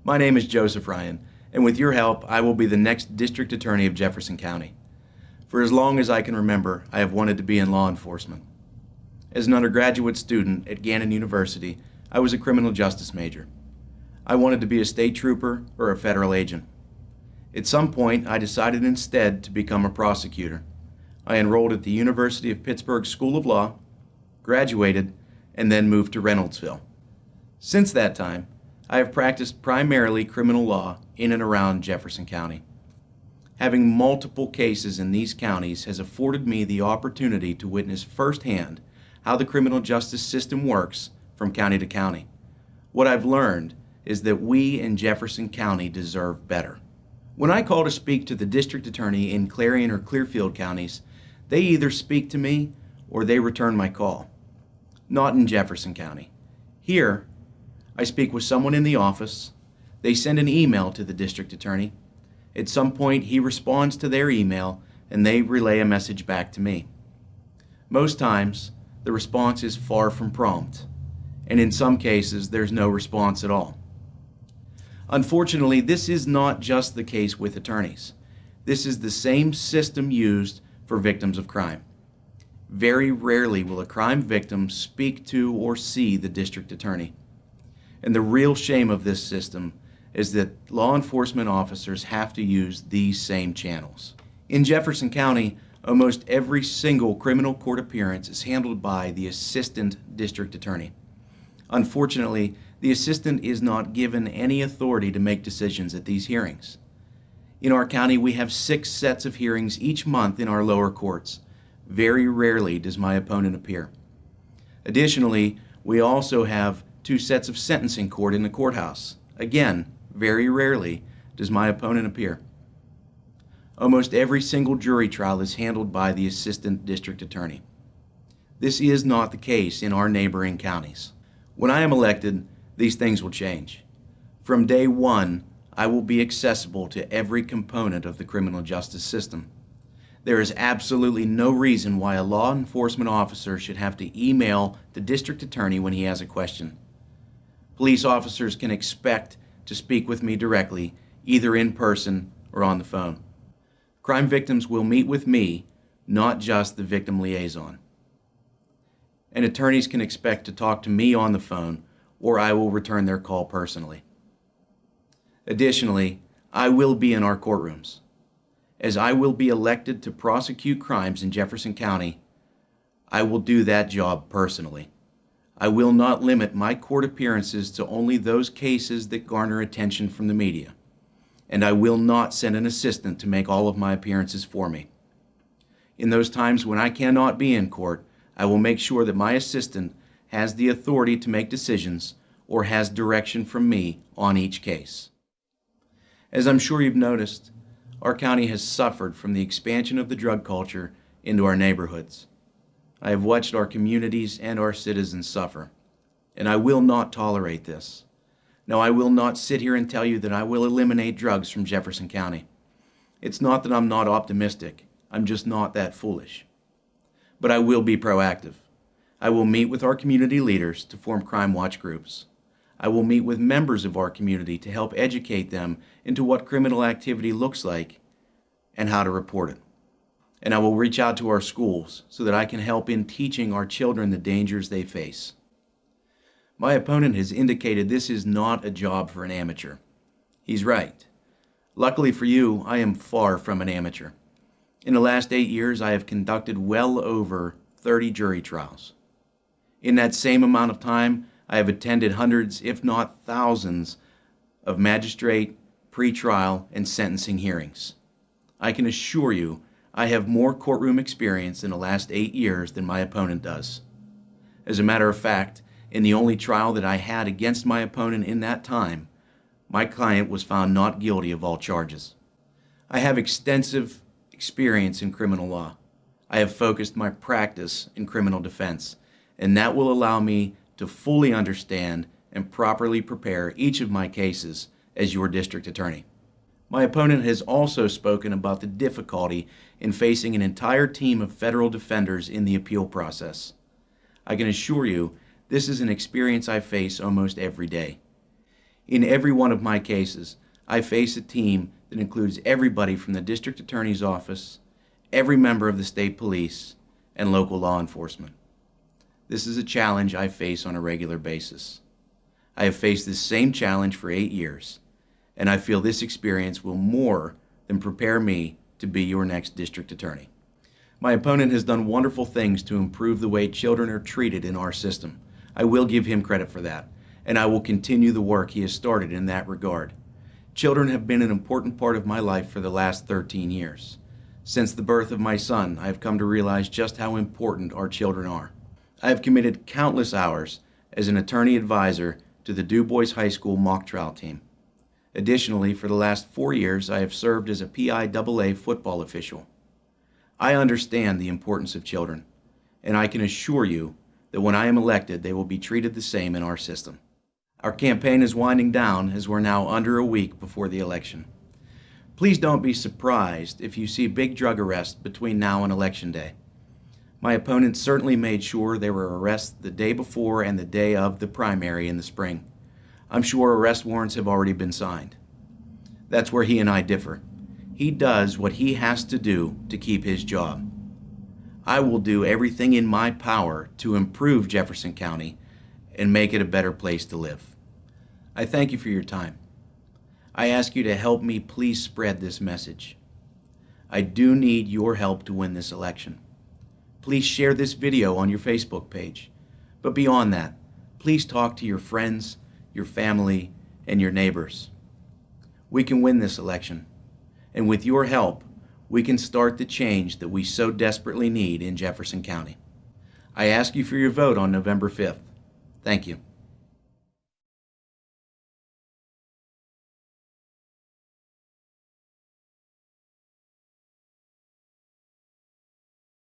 My name is Joseph Ryan, and with your help, I will be the next District Attorney of Jefferson County. For as long as I can remember, I have wanted to be in law enforcement. As an undergraduate student at Gannon University, I was a criminal justice major. I wanted to be a state trooper or a federal agent. At some point, I decided instead to become a prosecutor. I enrolled at the University of Pittsburgh School of Law, graduated, and then moved to Reynoldsville. Since that time, I have practiced primarily criminal law in and around Jefferson County. Having multiple cases in these counties has afforded me the opportunity to witness firsthand how the criminal justice system works from county to county. What I've learned is that we in Jefferson County deserve better. When I call to speak to the district attorney in Clarion or Clearfield counties, they either speak to me or they return my call. Not in Jefferson County. Here, I speak with someone in the office, they send an email to the district attorney. At some point, he responds to their email and they relay a message back to me. Most times, the response is far from prompt, and in some cases, there's no response at all. Unfortunately, this is not just the case with attorneys. This is the same system used for victims of crime. Very rarely will a crime victim speak to or see the district attorney. And the real shame of this system is that law enforcement officers have to use these same channels. In Jefferson County, almost every single criminal court appearance is handled by the assistant district attorney. Unfortunately, the assistant is not given any authority to make decisions at these hearings. In our county, we have 6 sets of hearings each month in our lower courts. Very rarely does my opponent appear. Additionally, we also have 2 sets of sentencing court in the courthouse. Again, very rarely does my opponent appear. Almost every single jury trial is handled by the assistant district attorney. This is not the case in our neighboring counties. When I am elected, these things will change. From day one, I will be accessible to every component of the criminal justice system. There is absolutely no reason why a law enforcement officer should have to email the district attorney when he has a question. Police officers can expect to speak with me directly, either in person or on the phone. Crime victims will meet with me, not just the victim liaison. And attorneys can expect to talk to me on the phone, or I will return their call personally. Additionally, I will be in our courtrooms. As I will be elected to prosecute crimes in Jefferson County, I will do that job personally. I will not limit my court appearances to only those cases that garner attention from the media, and I will not send an assistant to make all of my appearances for me. In those times when I cannot be in court, I will make sure that my assistant has the authority to make decisions or has direction from me on each case. As I'm sure you've noticed, our county has suffered from the expansion of the drug culture into our neighborhoods. I have watched our communities and our citizens suffer, and I will not tolerate this. No, I will not sit here and tell you that I will eliminate drugs from Jefferson County. It's not that I'm not optimistic, I'm just not that foolish. But I will be proactive. I will meet with our community leaders to form crime watch groups. I will meet with members of our community to help educate them into what criminal activity looks like and how to report it. And I will reach out to our schools so that I can help in teaching our children the dangers they face. My opponent has indicated this is not a job for an amateur. He's right. Luckily for you, I am far from an amateur. In the last 8 years, I have conducted well over 30 jury trials. In that same amount of time, I have attended hundreds, if not thousands, of magistrate, pretrial, and sentencing hearings. I can assure you, I have more courtroom experience in the last 8 years than my opponent does. As a matter of fact, in the only trial that I had against my opponent in that time, my client was found not guilty of all charges. I have extensive experience in criminal law. I have focused my practice in criminal defense, and that will allow me to fully understand and properly prepare each of my cases as your district attorney. My opponent has also spoken about the difficulty in facing an entire team of federal defenders in the appeal process. I can assure you, this is an experience I face almost every day. In every one of my cases, I face a team that includes everybody from the district attorney's office, every member of the state police, and local law enforcement. This is a challenge I face on a regular basis. I have faced this same challenge for 8 years, and I feel this experience will more than prepare me to be your next district attorney. My opponent has done wonderful things to improve the way children are treated in our system. I will give him credit for that, and I will continue the work he has started in that regard. Children have been an important part of my life for the last 13 years. Since the birth of my son, I have come to realize just how important our children are. I have committed countless hours as an attorney advisor to the Du Bois High School mock trial team. Additionally, for the last 4 years, I have served as a PIAA football official. I understand the importance of children, and I can assure you that when I am elected, they will be treated the same in our system. Our campaign is winding down as we're now under a week before the election. Please don't be surprised if you see big drug arrests between now and Election Day. My opponent certainly made sure there were arrests the day before and the day of the primary in the spring. I'm sure arrest warrants have already been signed. That's where he and I differ. He does what he has to do to keep his job. I will do everything in my power to improve Jefferson County and make it a better place to live. I thank you for your time. I ask you to help me please spread this message. I do need your help to win this election. Please share this video on your Facebook page. But beyond that, please talk to your friends, your family, and your neighbors. We can win this election, and with your help, we can start the change that we so desperately need in Jefferson County. I ask you for your vote on November 5th. Thank you.